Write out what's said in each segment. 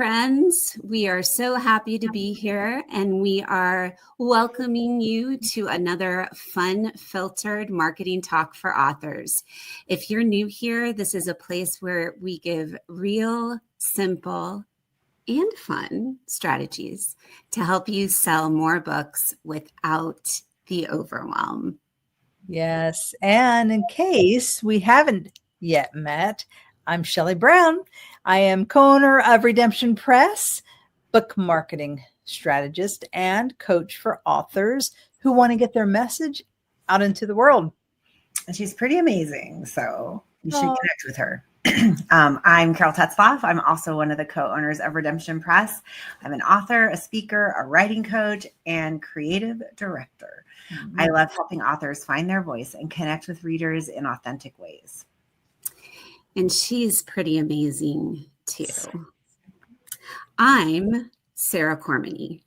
friends. We are so happy to be here, and we are welcoming you to another fun-filtered marketing talk for authors. If you're new here, this is a place where we give real, simple, and fun strategies to help you sell more books without the overwhelm. Yes, and in case we haven't yet met, I'm Shelly Brown. I am co-owner of Redemption Press, book marketing strategist, and coach for authors who want to get their message out into the world. And she's pretty amazing, so you should connect with her. I'm Carol Tetzlaff. I'm also one of the co-owners of Redemption Press. I'm an author, a speaker, a writing coach, and creative director. I love helping authors find their voice and connect with readers in authentic ways. And she's pretty amazing too. I'm Sara Cormany,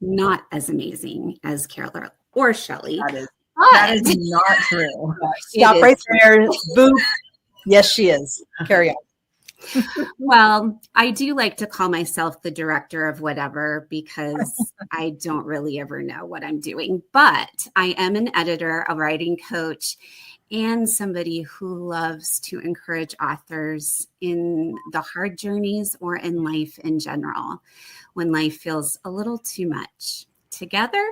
not as amazing as Carol or Shelly. That is not true. Stop right there. Boop. Yes, she is. Carry on. Well, I do like to call myself the director of whatever because I don't really ever know what I'm doing. But I am an editor, a writing coach, and somebody who loves to encourage authors in the hard journeys or in life in general, when life feels a little too much. Together,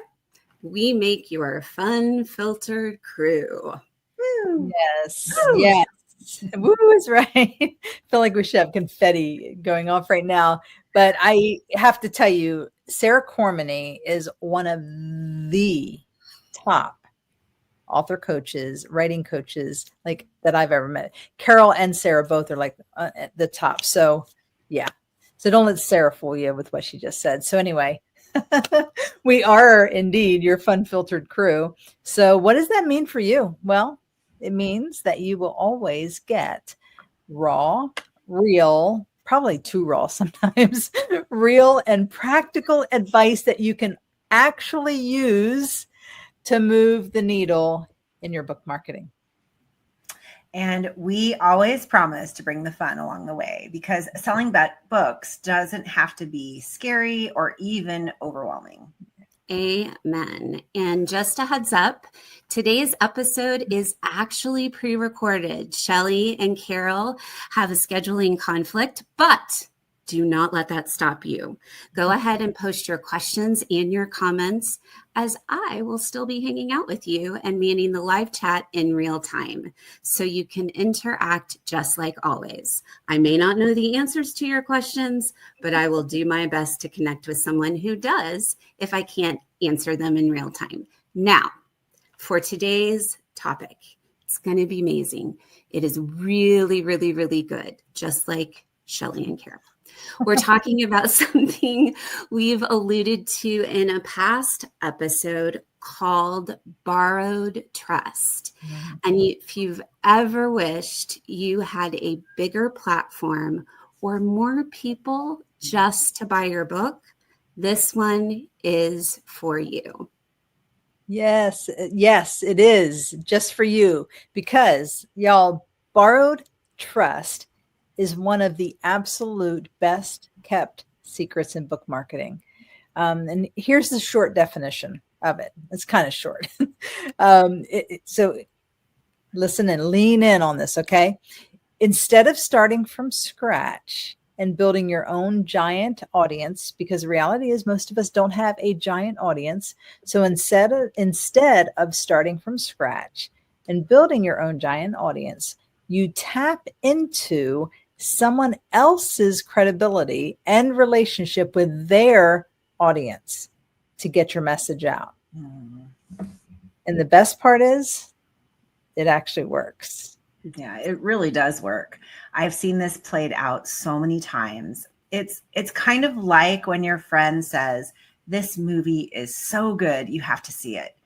we make your fun-filtered crew. Woo. Yes. Woo. Yes. Woo is right. I feel like we should have confetti going off right now. But I have to tell you, Sara Cormany is one of the top author coaches, writing coaches like that I've ever met. Carol and Sara both are like at the top. So yeah. So don't let Sara fool you with what she just said. So anyway, we are indeed your fun-filtered crew. So what does that mean for you? Well, it means that you will always get raw, real, probably too raw sometimes, real and practical advice that you can actually use to move the needle in your book marketing. And we always promise to bring the fun along the way because selling books doesn't have to be scary or even overwhelming. Amen. And just a heads up, today's episode is actually pre-recorded. Shelly and Carol have a scheduling conflict, but do not let that stop you. Go ahead and post your questions and your comments as I will still be hanging out with you and manning the live chat in real time so you can interact just like always. I may not know the answers to your questions, but I will do my best to connect with someone who does if I can't answer them in real time. Now, for today's topic, it's going to be amazing. It is really, really, really good, just like Shelly and Carol. We're talking about something we've alluded to in a past episode called borrowed trust. Mm-hmm. And if you've ever wished you had a bigger platform or more people just to buy your book, this one is for you. Yes, it is just for you because y'all, borrowed trust is one of the absolute best kept secrets in book marketing. And here's the short definition of it. It's kind of short. So listen and lean in on this, okay? Instead of starting from scratch and building your own giant audience, because the reality is most of us don't have a giant audience. So instead of starting from scratch and building your own giant audience, you tap into someone else's credibility and relationship with their audience to get your message out. And the best part is it actually works. Yeah, it really does work. I've seen this played out so many times. It's kind of like when your friend says, this movie is so good, you have to see it.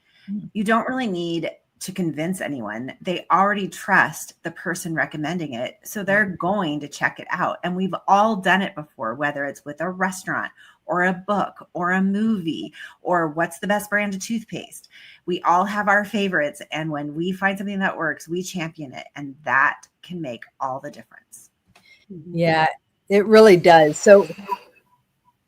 You don't really need to convince anyone. They already trust the person recommending it. So they're going to check it out. And we've all done it before, whether it's with a restaurant or a book or a movie or what's the best brand of toothpaste. We all have our favorites. And when we find something that works, we champion it. And that can make all the difference. Yeah. It really does. So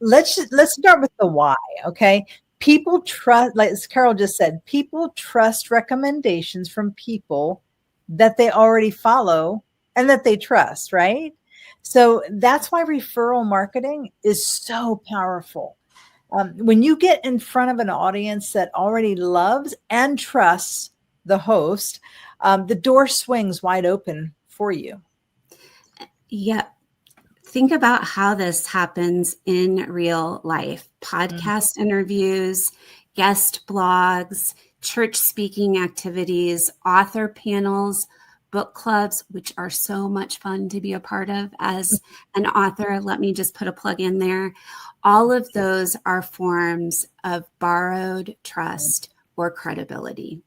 let's start with the why. Okay. People trust, like as Carol just said, people trust recommendations from people that they already follow and that they trust, right? So that's why referral marketing is so powerful. When you get in front of an audience that already loves and trusts the host, the door swings wide open for you. Yeah. Think about how this happens in real life. Podcast interviews, guest blogs, church speaking activities, author panels, book clubs, which are so much fun to be a part of as an author. Let me just put a plug in there. All of those are forms of borrowed trust or credibility.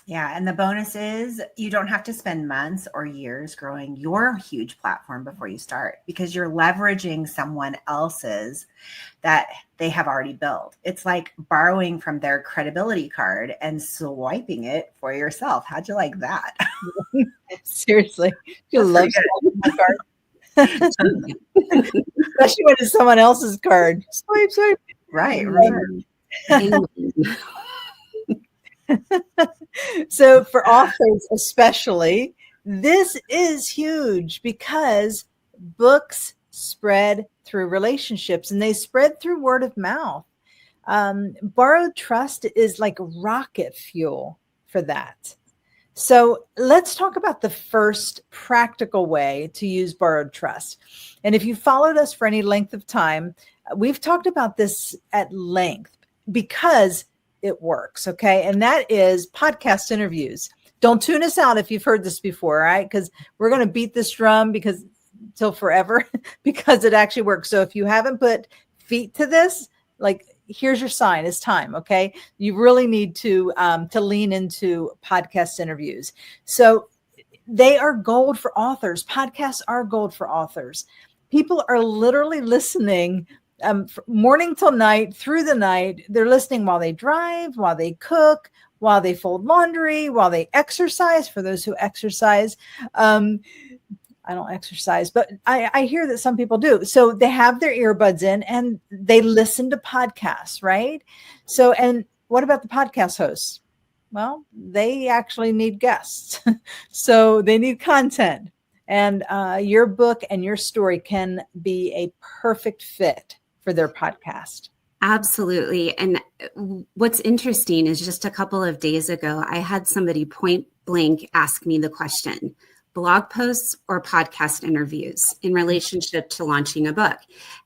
Yeah. And the bonus is you don't have to spend months or years growing your huge platform before you start, because you're leveraging someone else's that they have already built. It's like borrowing from their credibility card and swiping it for yourself. How'd you like that? Seriously. You love pretty my card. Especially when it's someone else's card. Swipe, swipe. Right. Amen. So for authors especially, this is huge because books spread through relationships and they spread through word of mouth. Borrowed trust is like rocket fuel for that. So let's talk about the first practical way to use borrowed trust. And if you followed us for any length of time, we've talked about this at length because it works. Okay. And that is podcast interviews. Don't tune us out if you've heard this before, right? Because we're going to beat this drum because till forever because it actually works. So if you haven't put feet to this, like, here's your sign. It's time. Okay. You really need to lean into podcast interviews. So they are gold for authors. Podcasts are gold for authors. People are literally listening morning till night, through the night. They're listening while they drive, while they cook, while they fold laundry, while they exercise, for those who exercise. I don't exercise, but I hear that some people do. So they have their earbuds in and they listen to podcasts, right? So, and what about the podcast hosts? Well, they actually need guests. So they need content. And your book and your story can be a perfect fit for their podcast. Absolutely. And what's interesting is just a couple of days ago, I had somebody point blank ask me the question, blog posts or podcast interviews in relationship to launching a book.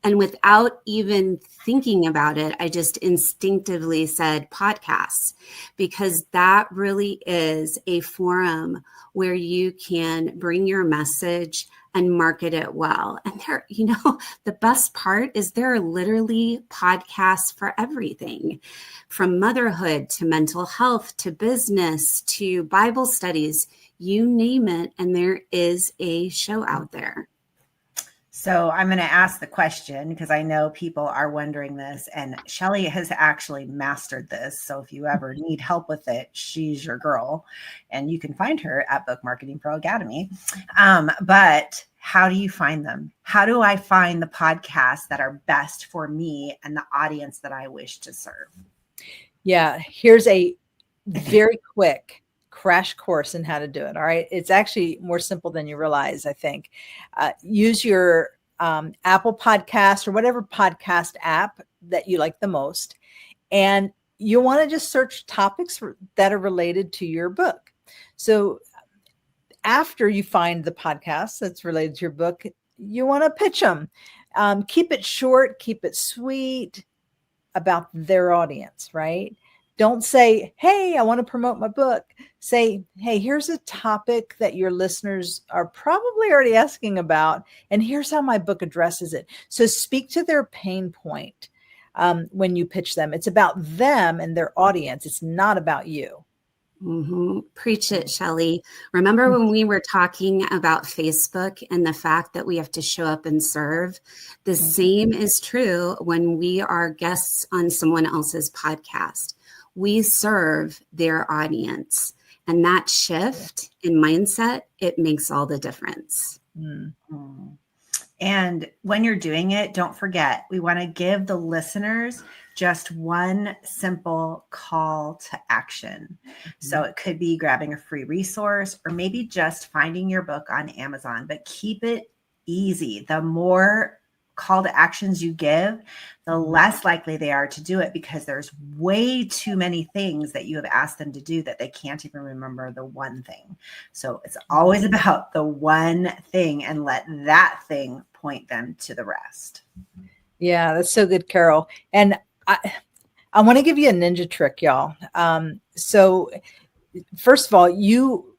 And without even thinking about it, I just instinctively said podcasts, because that really is a forum where you can bring your message and market it well. And there, the best part is there are literally podcasts for everything, from motherhood to mental health to business to Bible studies, you name it. And there is a show out there. So I'm going to ask the question because I know people are wondering this, and Shelly has actually mastered this. So if you ever need help with it, she's your girl, and you can find her at Book Marketing Pro Academy. But how do you find them? How do I find the podcasts that are best for me and the audience that I wish to serve? Yeah, here's a very quick crash course in how to do it. All right. It's actually more simple than you realize, I think. Use your Apple Podcast or whatever podcast app that you like the most. And you want to just search topics that are related to your book. So after you find the podcast that's related to your book, you want to pitch them. Keep it short, keep it sweet about their audience, right? Don't say, hey, I want to promote my book. Say, hey, here's a topic that your listeners are probably already asking about, and here's how my book addresses it. So speak to their pain point when you pitch them. It's about them and their audience. It's not about you. Mm-hmm. Preach it, Shelly. Remember when we were talking about Facebook and the fact that we have to show up and serve? The same is true when we are guests on someone else's podcast. We serve their audience, and that shift in mindset, it makes all the difference. Mm-hmm. And when you're doing it, don't forget, we want to give the listeners just one simple call to action. So it could be grabbing a free resource or maybe just finding your book on Amazon, but keep it easy. The more call to actions you give, the less likely they are to do it, because there's way too many things that you have asked them to do that they can't even remember the one thing. So it's always about the one thing, and let that thing point them to the rest. Yeah, that's so good, Carol. And I want to give you a ninja trick, y'all. So first of all,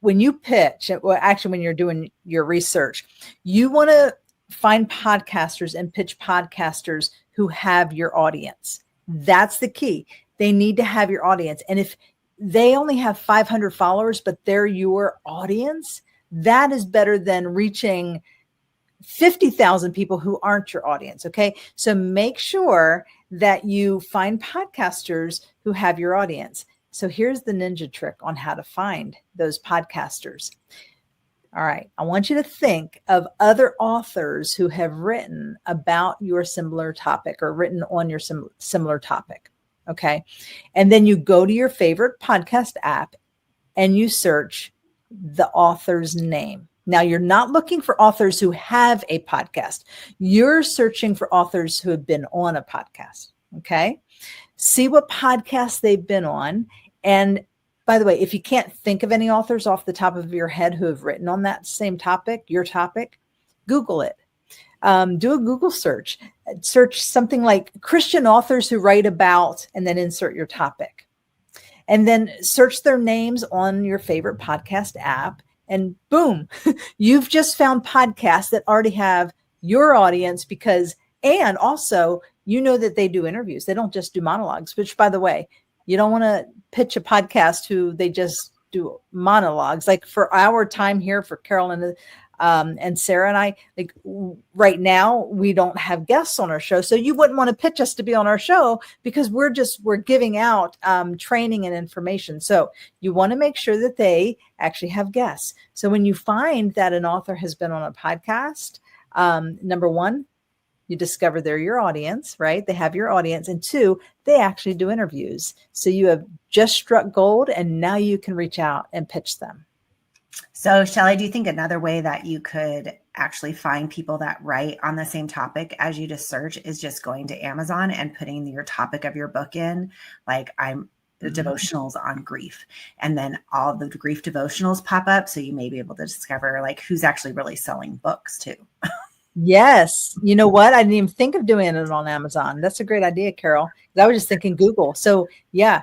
when you pitch, well, actually, when you're doing your research, you want to find podcasters and pitch podcasters who have your audience. That's the key. They need to have your audience. And if they only have 500 followers, but they're your audience, that is better than reaching 50,000 people who aren't your audience. Okay. So make sure that you find podcasters who have your audience. So here's the ninja trick on how to find those podcasters. All right. I want you to think of other authors who have written about your similar topic or written on your similar topic. Okay. And then you go to your favorite podcast app and you search the author's name. Now, you're not looking for authors who have a podcast. You're searching for authors who have been on a podcast. Okay. See what podcasts they've been on. And by the way, if you can't think of any authors off the top of your head who have written on that same topic, your topic, Google it. Do a Google search. Search something like Christian authors who write about, and then insert your topic. And then search their names on your favorite podcast app. And boom, you've just found podcasts that already have your audience, and also, you know that they do interviews. They don't just do monologues, which, by the way, you don't want to pitch a podcast who they just do monologues. Like for our time here, for Carol and Sara and I, like right now, we don't have guests on our show. So you wouldn't want to pitch us to be on our show, because we're giving out training and information. So you want to make sure that they actually have guests. So when you find that an author has been on a podcast, number one, you discover they're your audience, right? They have your audience. And two, they actually do interviews. So you have just struck gold, and now you can reach out and pitch them. So, Shelly, do you think another way that you could actually find people that write on the same topic as you just search is just going to Amazon and putting your topic of your book in? Like, I'm the devotionals on grief, and then all the grief devotionals pop up. So you may be able to discover like who's actually really selling books too. Yes. You know what? I didn't even think of doing it on Amazon. That's a great idea, Carol. I was just thinking Google. So yeah,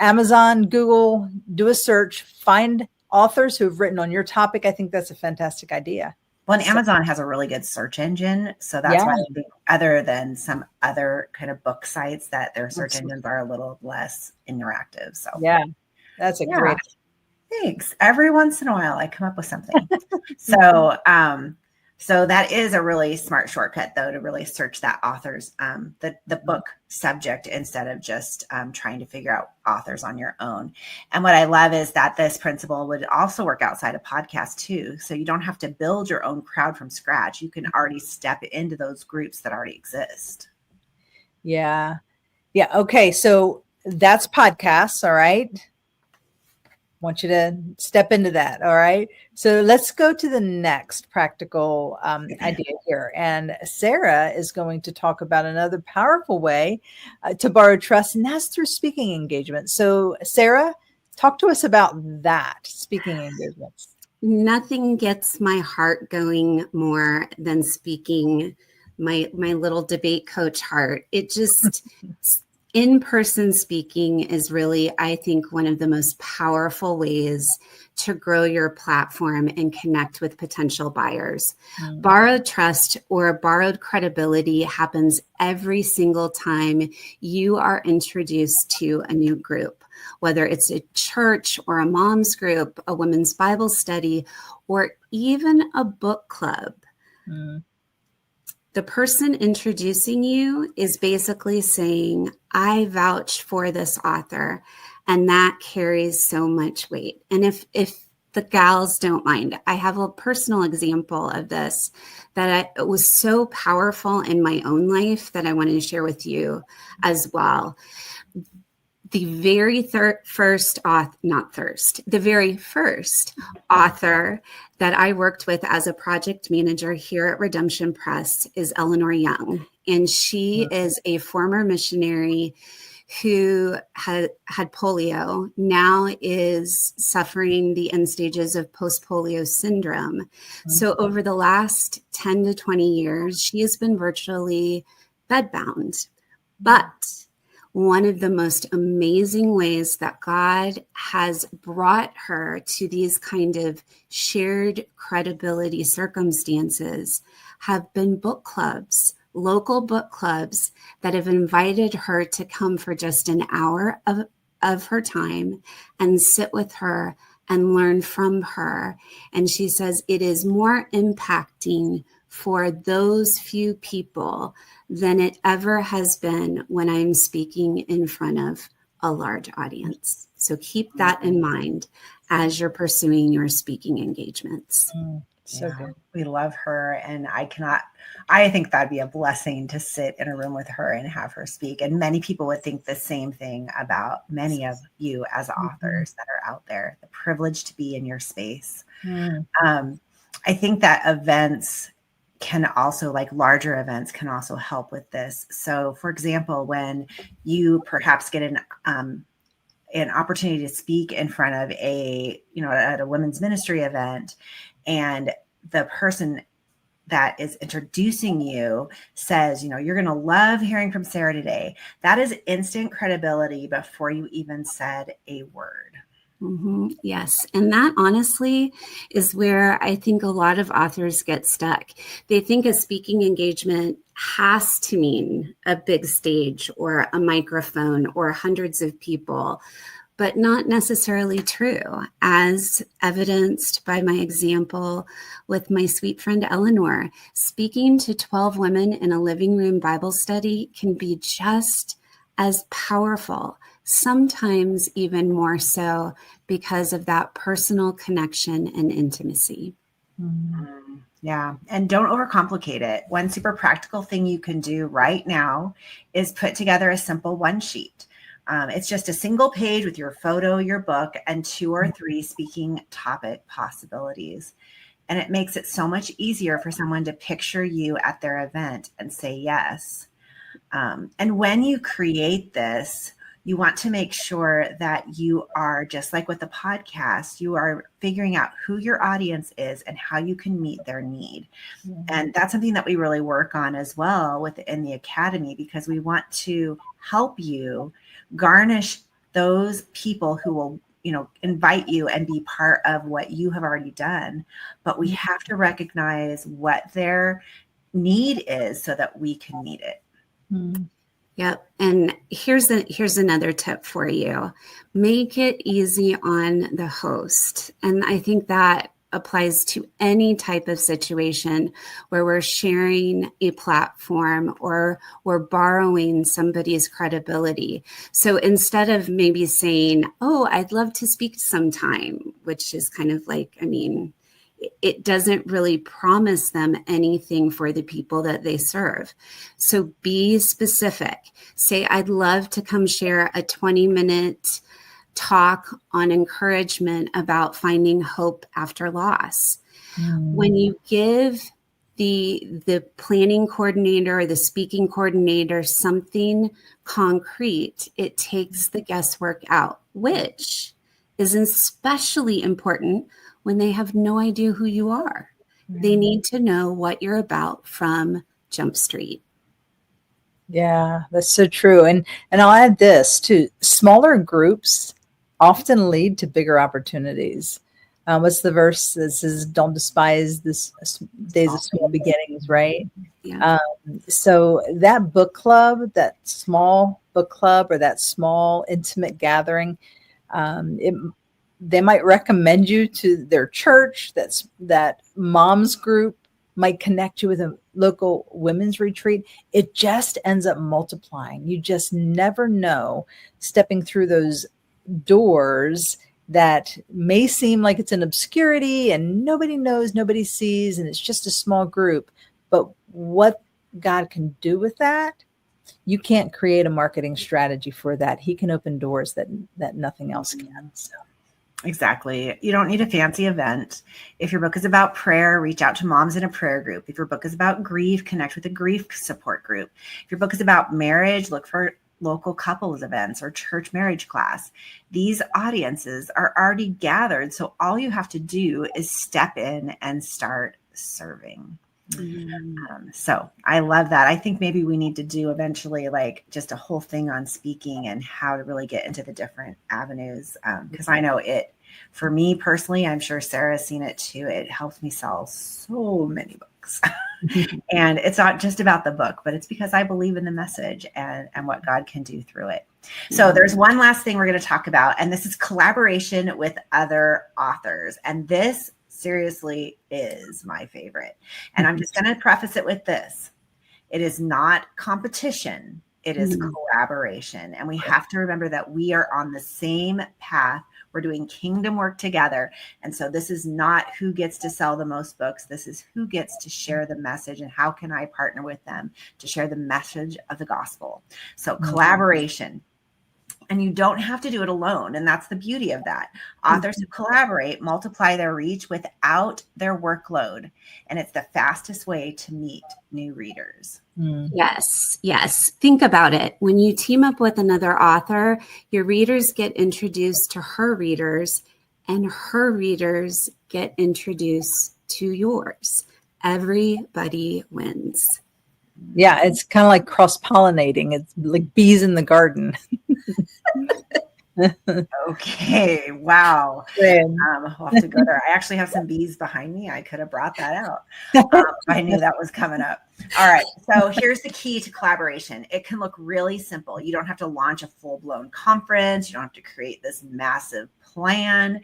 Amazon, Google, do a search, find authors who have written on your topic. I think that's a fantastic idea. Well, and Amazon has a really good search engine. So that's why I think, other than some other kind of book sites, that their search engines are a little less interactive. So yeah, that's a great. Thanks. Every once in a while, I come up with something. So that is a really smart shortcut, though, to really search that author's, the book subject, instead of just trying to figure out authors on your own. And what I love is that this principle would also work outside of podcasts too. So you don't have to build your own crowd from scratch. You can already step into those groups that already exist. Yeah. Yeah. Okay. So that's podcasts. All right. Want you to step into that. All right. So let's go to the next practical idea here. And Sara is going to talk about another powerful way to borrow trust, and that's through speaking engagements. So Sara, talk to us about that, speaking engagements. Nothing gets my heart going more than speaking, my little debate coach heart. It just... In-person speaking is really, I think, one of the most powerful ways to grow your platform and connect with potential buyers. Borrowed trust or borrowed credibility happens every single time you are introduced to a new group, whether it's a church or a mom's group, a women's Bible study, or even a book club. The person introducing you is basically saying, I vouch for this author, and that carries so much weight. And if the gals don't mind. I have a personal example of this that it was so powerful in my own life that I wanted to share with you as well. The very first author that I worked with as a project manager here at Redemption Press is Eleanor Young. And she is a former missionary who had polio, now is suffering the end stages of post-polio syndrome. So over the last 10 to 20 years, she has been virtually bedbound. But one of the most amazing ways that God has brought her to these kind of shared credibility circumstances have been book clubs, local book clubs that have invited her to come for just an hour of her time and sit with her and learn from her. And she says it is more impacting for those few people than it ever has been when I'm speaking in front of a large audience. So keep that in mind as you're pursuing your speaking engagements. So good. We love her. And I think that'd be a blessing to sit in a room with her and have her speak. And many people would think the same thing about many of you as authors that are out there, the privilege to be in your space. I think that events can also, like larger events, can also help with this. So for example, when you perhaps get an opportunity to speak in front of at a women's ministry event, and the person that is introducing you says, you're going to love hearing from Sara today. That is instant credibility before you even said a word. Mm-hmm. Yes. And that honestly is where I think a lot of authors get stuck. They think a speaking engagement has to mean a big stage or a microphone or hundreds of people, but not necessarily true, as evidenced by my example with my sweet friend Eleanor. Speaking to 12 women in a living room Bible study can be just as powerful, sometimes even more so, because of that personal connection and intimacy. Yeah. And don't overcomplicate it. One super practical thing you can do right now is put together a simple one sheet. It's just a single page with your photo, your book, and 2 or 3 speaking topic possibilities. And it makes it so much easier for someone to picture you at their event and say yes. And when you create this, you want to make sure that you are, just like with the podcast, you are figuring out who your audience is and how you can meet their need. And that's something that we really work on as well within the Academy, because we want to help you garnish those people who will, invite you and be part of what you have already done. But we have to recognize what their need is so that we can meet it. Yep. And here's another tip for you. Make it easy on the host. And I think that applies to any type of situation where we're sharing a platform or we're borrowing somebody's credibility. So instead of maybe saying, "Oh, I'd love to speak sometime," which is kind of like, it doesn't really promise them anything for the people that they serve. So be specific. Say, "I'd love to come share a 20-minute talk on encouragement about finding hope after loss." When you give the planning coordinator or the speaking coordinator something concrete, it takes the guesswork out, which is especially important when they have no idea who you are. They need to know what you're about from Jump Street. Yeah, that's so true. And I'll add this too. Smaller groups often lead to bigger opportunities. What's the verse that says, "Don't despise this days of small beginnings," right? Yeah. So that book club, that small book club or that small intimate gathering, they might recommend you to their church. That mom's group might connect you with a local women's retreat. It just ends up multiplying. You just never know, stepping through those doors that may seem like it's in obscurity and nobody knows, nobody sees, and it's just a small group. But what God can do with that, you can't create a marketing strategy for that. He can open doors that nothing else can. So. Exactly. You don't need a fancy event. If your book is about prayer, reach out to moms in a prayer group. If your book is about grief, connect with a grief support group. If your book is about marriage, look for local couples events or church marriage class. These audiences are already gathered. So all you have to do is step in and start serving. So I love that. I think maybe we need to do eventually like just a whole thing on speaking and how to really get into the different avenues. Because I know it, for me personally, I'm sure Sarah's seen it too. It helps me sell so many books. And it's not just about the book, but it's because I believe in the message and what God can do through it. So there's one last thing we're going to talk about, and this is collaboration with other authors. And this seriously is my favorite. And I'm just going to preface it with this. It is not competition. It is collaboration. And we have to remember that we are on the same path. We're doing kingdom work together. And so this is not who gets to sell the most books. This is who gets to share the message and how can I partner with them to share the message of the gospel. So collaboration. And you don't have to do it alone. And that's the beauty of that. Authors who collaborate multiply their reach without their workload. And it's the fastest way to meet new readers. Yes. Yes. Think about it. When you team up with another author, your readers get introduced to her readers and her readers get introduced to yours. Everybody wins. Yeah, it's kind of like cross-pollinating. It's like bees in the garden. Okay. Wow. I'll have to go there. I actually have some bees behind me. I could have brought that out. I knew that was coming up. All right. So here's the key to collaboration. It can look really simple. You don't have to launch a full-blown conference. You don't have to create this massive plan.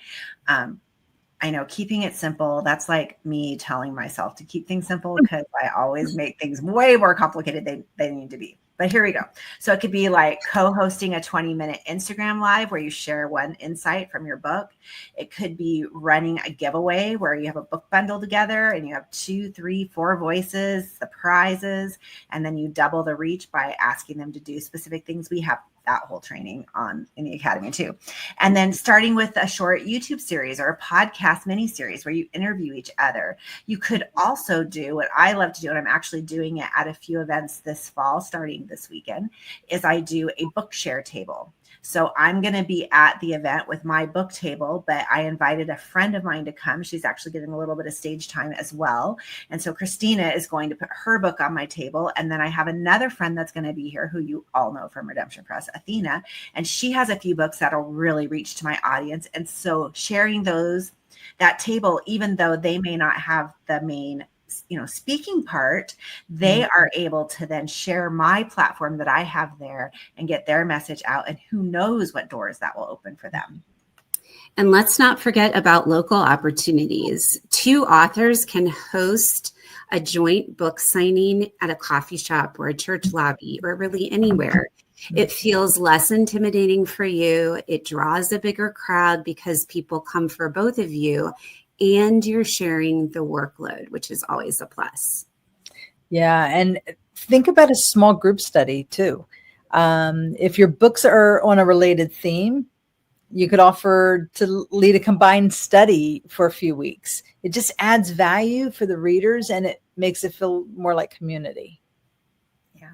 I know keeping it simple, that's like me telling myself to keep things simple because I always make things way more complicated than they need to be. But here we go. So it could be like co-hosting a 20-minute Instagram live where you share one insight from your book. It could be running a giveaway where you have a book bundle together and you have 2, 3, 4 voices, the prizes, and then you double the reach by asking them to do specific things. We have that whole training on in the academy too. And then starting with a short YouTube series or a podcast mini series where you interview each other. You could also do what I love to do, and I'm actually doing it at a few events this fall, starting this weekend, is I do a book share table. So I'm going to be at the event with my book table, but I invited a friend of mine to come. She's actually getting a little bit of stage time as well. And so Christina is going to put her book on my table. And then I have another friend that's going to be here who you all know from Redemption Press, Athena. And she has a few books that'll really reach to my audience. And so sharing that table, even though they may not have the main speaking part, they are able to then share my platform that I have there and get their message out. And who knows what doors that will open for them. And let's not forget about local opportunities. 2 authors can host a joint book signing at a coffee shop or a church lobby or really anywhere. It feels less intimidating for you. It draws a bigger crowd because people come for both of you. And you're sharing the workload, which is always a plus. Yeah. And think about a small group study too. If your books are on a related theme, you could offer to lead a combined study for a few weeks. It just adds value for the readers and it makes it feel more like community. Yeah.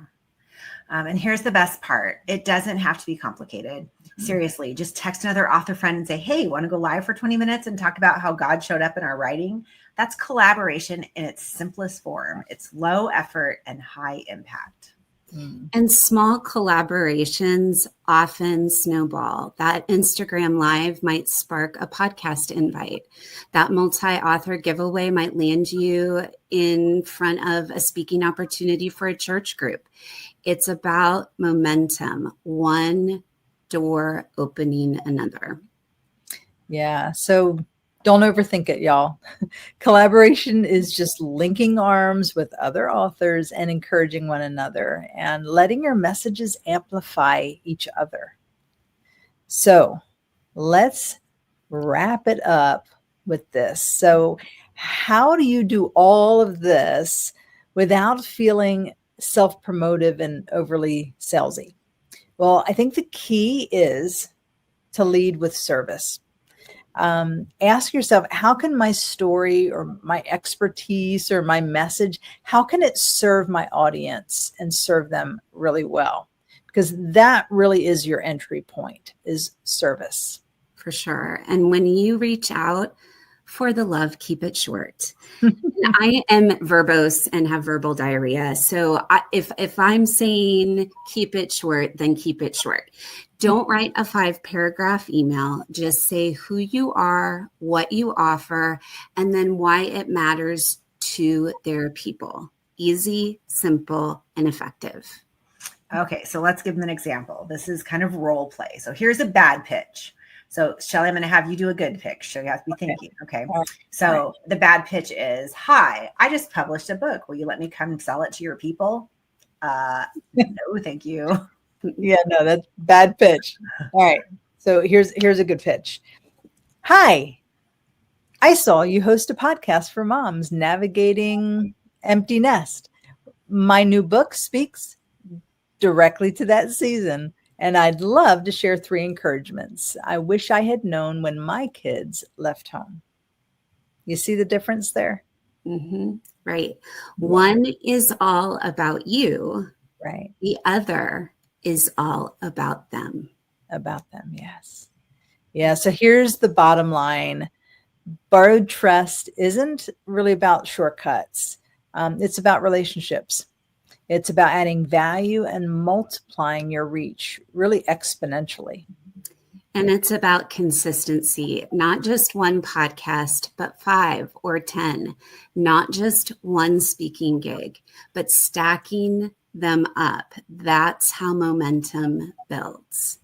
And here's the best part. It doesn't have to be complicated. Seriously, just text another author friend and say, hey, want to go live for 20 minutes and talk about how God showed up in our writing? That's collaboration in its simplest form. It's low effort and high impact. And small collaborations often snowball. That Instagram live might spark a podcast invite. That multi-author giveaway might land you in front of a speaking opportunity for a church group. It's about momentum, one door opening another. Yeah. So don't overthink it, y'all. Collaboration is just linking arms with other authors and encouraging one another and letting your messages amplify each other. So let's wrap it up with this. So how do you do all of this without feeling self-promotive and overly salesy? Well, I think the key is to lead with service. Ask yourself, how can my story or my expertise or my message, how can it serve my audience and serve them really well? Because that really is your entry point, is service. For sure. And when you reach out, for the love, keep it short. I am verbose and have verbal diarrhea. So if I'm saying keep it short, then keep it short. Don't write a 5-paragraph email. Just say who you are, what you offer, and then why it matters to their people. Easy, simple, and effective. Okay, so let's give them an example. This is kind of role play. So here's a bad pitch. So Shelly, I'm going to have you do a good pitch. So you have to be thinking. Okay. So the bad pitch is, hi, I just published a book. Will you let me come sell it to your people? No, thank you. Yeah, no, that's bad pitch. All right. So here's a good pitch. Hi, I saw you host a podcast for moms navigating empty nest. My new book speaks directly to that season, and I'd love to share 3 encouragements I wish I had known when my kids left home. You see the difference there? Mm-hmm. Right. One is all about you. Right. The other is all about them. About them, yes. Yeah, so here's the bottom line. Borrowed trust isn't really about shortcuts. It's about relationships. It's about adding value and multiplying your reach really exponentially. And it's about consistency, not just one podcast, but 5 or 10, not just one speaking gig, but stacking them up. That's how momentum builds.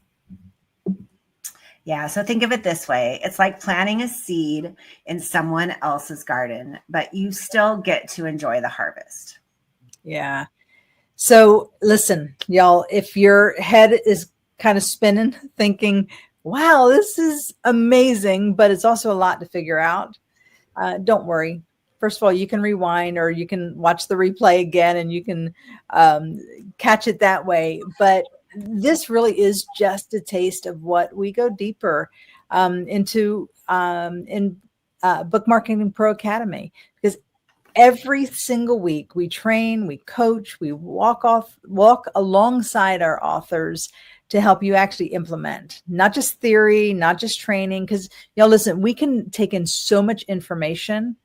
Yeah. So think of it this way. It's like planting a seed in someone else's garden, but you still get to enjoy the harvest. Yeah. So listen, y'all, if your head is kind of spinning, thinking, wow, this is amazing, but it's also a lot to figure out, don't worry. First of all, you can rewind or you can watch the replay again and you can catch it that way. But this really is just a taste of what we go deeper into in Book Marketing Pro Academy, because every single week we train, we coach, we walk alongside our authors to help you actually implement, not just theory, not just training. Because y'all listen, we can take in so much information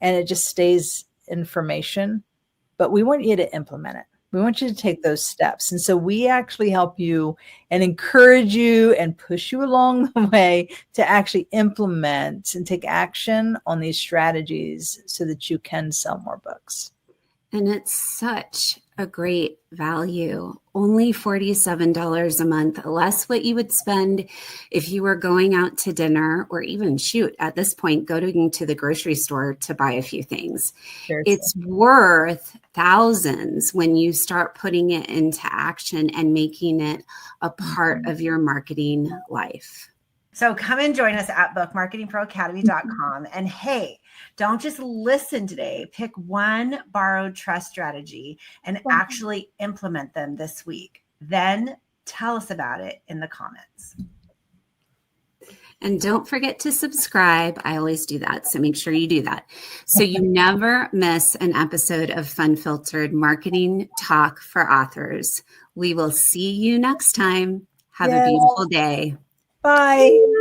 and it just stays information, but we want you to implement it. We want you to take those steps. And so we actually help you and encourage you and push you along the way to actually implement and take action on these strategies so that you can sell more books. And it's such a great value. Only $47 a month, less what you would spend if you were going out to dinner or even at this point, going to the grocery store to buy a few things. Seriously. It's worth thousands when you start putting it into action and making it a part of your marketing life. So come and join us at bookmarketingproacademy.com. And hey, don't just listen today. Pick one borrowed trust strategy and actually implement them this week. Then tell us about it in the comments. And don't forget to subscribe. I always do that, so make sure you do that, so you never miss an episode of FUNfiltered Marketing Talk for Authors. We will see you next time. Have a beautiful day. Bye.